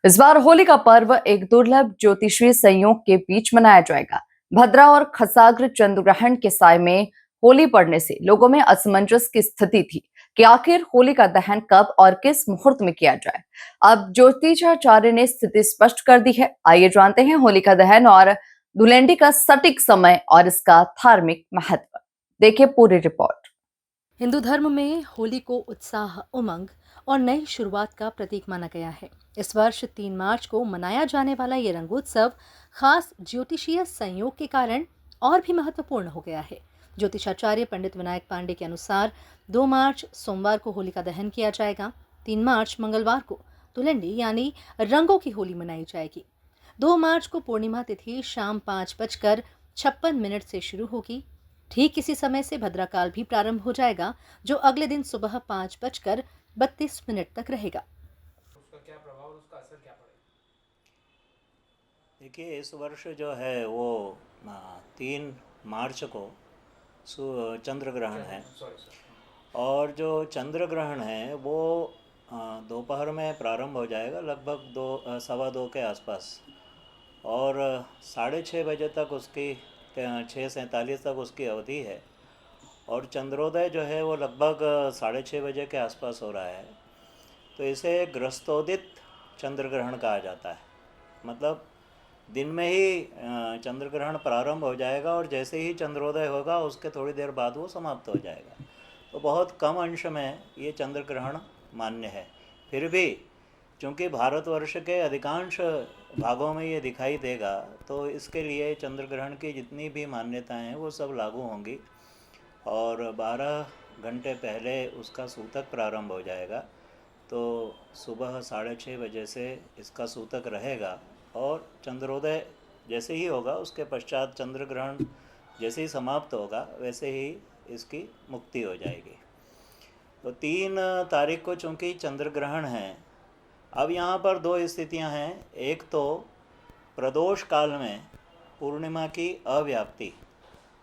इस बार होली का पर्व एक दुर्लभ ज्योतिषीय संयोग के बीच मनाया जाएगा। भद्रा और खसाग्र चंद्र ग्रहण के साय में होली पड़ने से लोगों में असमंजस की स्थिति थी कि आखिर होली का दहन कब और किस मुहूर्त में किया जाए। अब ज्योतिषाचार्य ने स्थिति स्पष्ट कर दी है। आइए जानते हैं होली का दहन और धुलेंडी का सटीक समय और इसका धार्मिक महत्व। देखिए पूरी रिपोर्ट। हिंदू धर्म में होली को उत्साह, उमंग और नई शुरुआत का प्रतीक माना गया है। इस वर्ष 3 मार्च को मनाया जाने वाला ये रंगोत्सव खास ज्योतिषीय संयोग के कारण और भी महत्वपूर्ण हो गया है। ज्योतिषाचार्य पंडित विनायक पांडे के अनुसार 2 मार्च सोमवार को होली का दहन किया जाएगा। 3 मार्च मंगलवार को धुलंडी यानी रंगों की होली मनाई जाएगी। 2 मार्च को पूर्णिमा तिथि शाम 5:56 से शुरू होगी। ठीक इसी समय से भद्राकाल भी प्रारंभ हो जाएगा, जो अगले दिन सुबह 5:32 तक रहेगा। उसका क्या प्रभाव और उसका असर क्या पड़ेगा? देखिए, इस वर्ष जो है वो 3 मार्च को चंद्र ग्रहण है। सॉरी। और जो चंद्र ग्रहण है वो दोपहर में प्रारंभ हो जाएगा, लगभग 2 सवा 2 के आसपास। और 6:30 बजे तक उसकी 6:47 तक उसकी अवधि है। और चंद्रोदय जो है वो लगभग 6:30 बजे के आसपास हो रहा है। तो इसे ग्रस्तोदित चंद्र ग्रहण कहा जाता है। मतलब दिन में ही चंद्र ग्रहण प्रारंभ हो जाएगा और जैसे ही चंद्रोदय होगा उसके थोड़ी देर बाद वो समाप्त हो जाएगा। तो बहुत कम अंश में ये चंद्र ग्रहण मान्य है। फिर भी चूँकि भारतवर्ष के अधिकांश भागों में ये दिखाई देगा, तो इसके लिए चंद्र ग्रहण की जितनी भी मान्यताएं हैं वो सब लागू होंगी। और 12 घंटे पहले उसका सूतक प्रारंभ हो जाएगा। तो सुबह 6:30 बजे से इसका सूतक रहेगा और चंद्रोदय जैसे ही होगा उसके पश्चात चंद्र ग्रहण जैसे ही समाप्त होगा वैसे ही इसकी मुक्ति हो जाएगी। तो 3 तारीख को चूँकि चंद्र ग्रहण है, अब यहाँ पर 2 स्थितियाँ हैं। एक तो प्रदोष काल में पूर्णिमा की अव्याप्ति।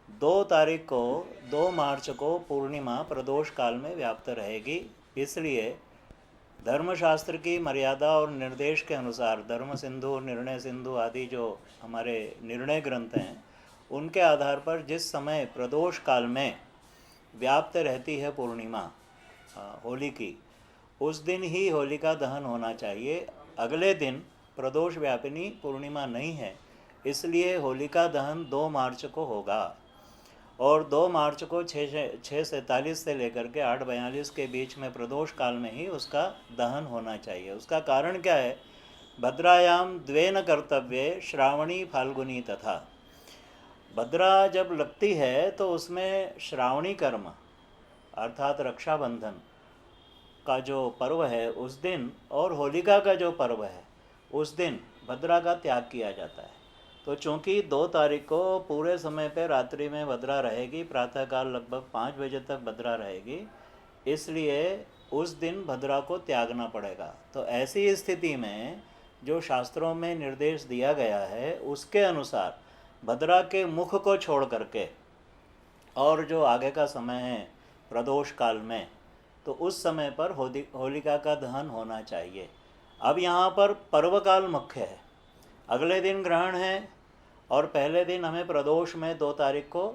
2 तारीख को 2 मार्च को पूर्णिमा प्रदोष काल में व्याप्त रहेगी। इसलिए धर्मशास्त्र की मर्यादा और निर्देश के अनुसार धर्म सिंधु, निर्णय सिंधु आदि जो हमारे निर्णय ग्रंथ हैं, उनके आधार पर जिस समय प्रदोष काल में व्याप्त रहती है पूर्णिमा होली की, उस दिन ही होलिका दहन होना चाहिए। अगले दिन प्रदोष व्यापिनी पूर्णिमा नहीं है, इसलिए होलिका दहन 2 मार्च को होगा। और 2 मार्च को 6:47 से लेकर के 8:42 के बीच में प्रदोष काल में ही उसका दहन होना चाहिए। उसका कारण क्या है? भद्रायाम द्वेन कर्तव्ये श्रावणी फाल्गुनी तथा। भद्रा जब लगती है तो उसमें श्रावणी कर्म अर्थात रक्षाबंधन का जो पर्व है उस दिन और होलिका का जो पर्व है उस दिन भद्रा का त्याग किया जाता है। तो चूँकि 2 तारीख को पूरे समय पे रात्रि में भद्रा रहेगी, प्रातःकाल लगभग 5 बजे तक भद्रा रहेगी, इसलिए उस दिन भद्रा को त्यागना पड़ेगा। तो ऐसी स्थिति में जो शास्त्रों में निर्देश दिया गया है उसके अनुसार भद्रा के मुख को छोड़ करके और जो आगे का समय है प्रदोष काल में, तो उस समय पर होलिका का दहन होना चाहिए। अब यहाँ पर पर्वकाल मुख्य है। अगले दिन ग्रहण है और पहले दिन हमें प्रदोष में 2 तारीख को।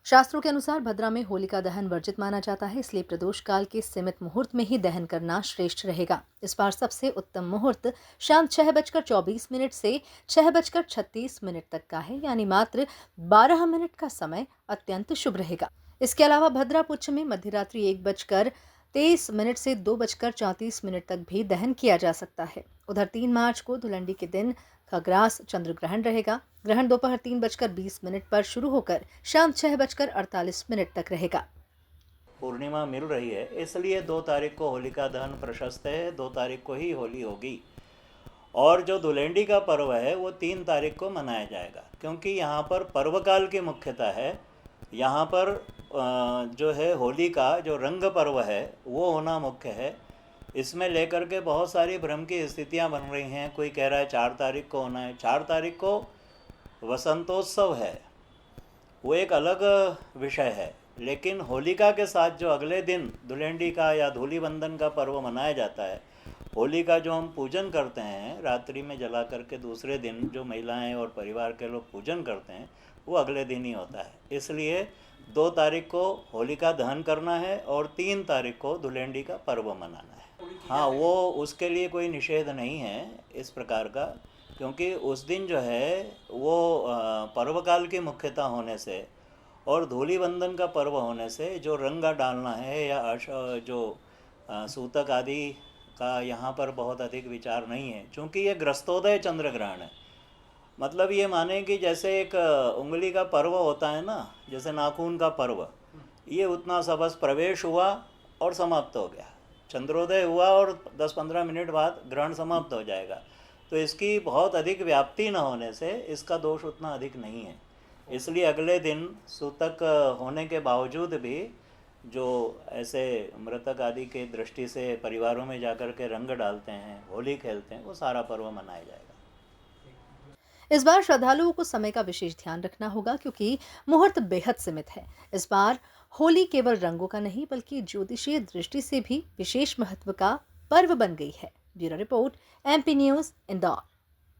शास्त्रों के अनुसार भद्रा में होलिका दहन वर्जित माना जाता है, इसलिए प्रदोष काल के सीमित मुहूर्त में ही दहन करना श्रेष्ठ रहेगा। इस बार सबसे उत्तम मुहूर्त शाम 6:24 से 6:36 तक का है, यानी मात्र 12 मिनट का समय अत्यंत शुभ रहेगा। इसके अलावा भद्रा पुच्छ में मध्यरात्रि 1:23 से 2:34 तक भी दहन किया जा सकता है। उधर 3 मार्च को धुलंडी के दिन खग्रास चंद्र ग्रहण रहेगा। ग्रहण दोपहर 3:20 पर शुरू होकर शाम 6:48 तक रहेगा। पूर्णिमा मिल रही है, इसलिए 2 तारीख को होलिका दहन प्रशस्त है। 2 तारीख को ही होली होगी। और जो धुलेंडी का पर्व है वो 3 तारीख को मनाया जाएगा, क्योंकि यहाँ पर पर्वकाल की मुख्यता है। यहाँ पर जो है होली का जो रंग पर्व है वो होना मुख्य है। इसमें लेकर के बहुत सारी भ्रम की स्थितियाँ बन रही हैं। कोई कह रहा है 4 तारीख को होना है। 4 तारीख को वसंतोत्सव है, वो एक अलग विषय है। लेकिन होलिका के साथ जो अगले दिन धुलेंडी का या धूलिबंधन का पर्व मनाया जाता है, होली का जो हम पूजन करते हैं रात्रि में जला करके दूसरे दिन जो महिलाएं और परिवार के लोग पूजन करते हैं वो अगले दिन ही होता है। इसलिए 2 तारीख को होलिका दहन करना है और 3 तारीख को धुलेंडी का पर्व मनाना है। हाँ, वो उसके लिए कोई निषेध नहीं है इस प्रकार का, क्योंकि उस दिन जो है वो पर्वकाल की मुख्यता होने से और धूली बंधन का पर्व होने से जो रंग डालना है या जो सूतक आदि का यहाँ पर बहुत अधिक विचार नहीं है, क्योंकि ये ग्रस्तोदय चंद्र ग्रहण है। मतलब ये माने कि जैसे एक उंगली का पर्व होता है ना, जैसे नाखून का पर्व, ये उतना सा बस प्रवेश हुआ और समाप्त हो गया। चंद्रोदय हुआ और 10-15 मिनट बाद ग्रहण समाप्त हो जाएगा। तो इसकी बहुत अधिक व्याप्ति न होने से इसका दोष उतना अधिक नहीं है। इसलिए अगले दिन सूतक होने के बावजूद भी जो ऐसे मृतक आदि के दृष्टि से परिवारों में जाकर के रंग डालते हैं, होली खेलते हैं, वो सारा पर्व मनाया जाएगा। इस बार श्रद्धालुओं को समय का विशेष ध्यान रखना होगा क्योंकि मुहूर्त बेहद सीमित है। इस बार होली केवल रंगों का नहीं बल्कि ज्योतिषीय दृष्टि से भी विशेष महत्व का पर्व बन गई है। Bureau report, MP news, Indore.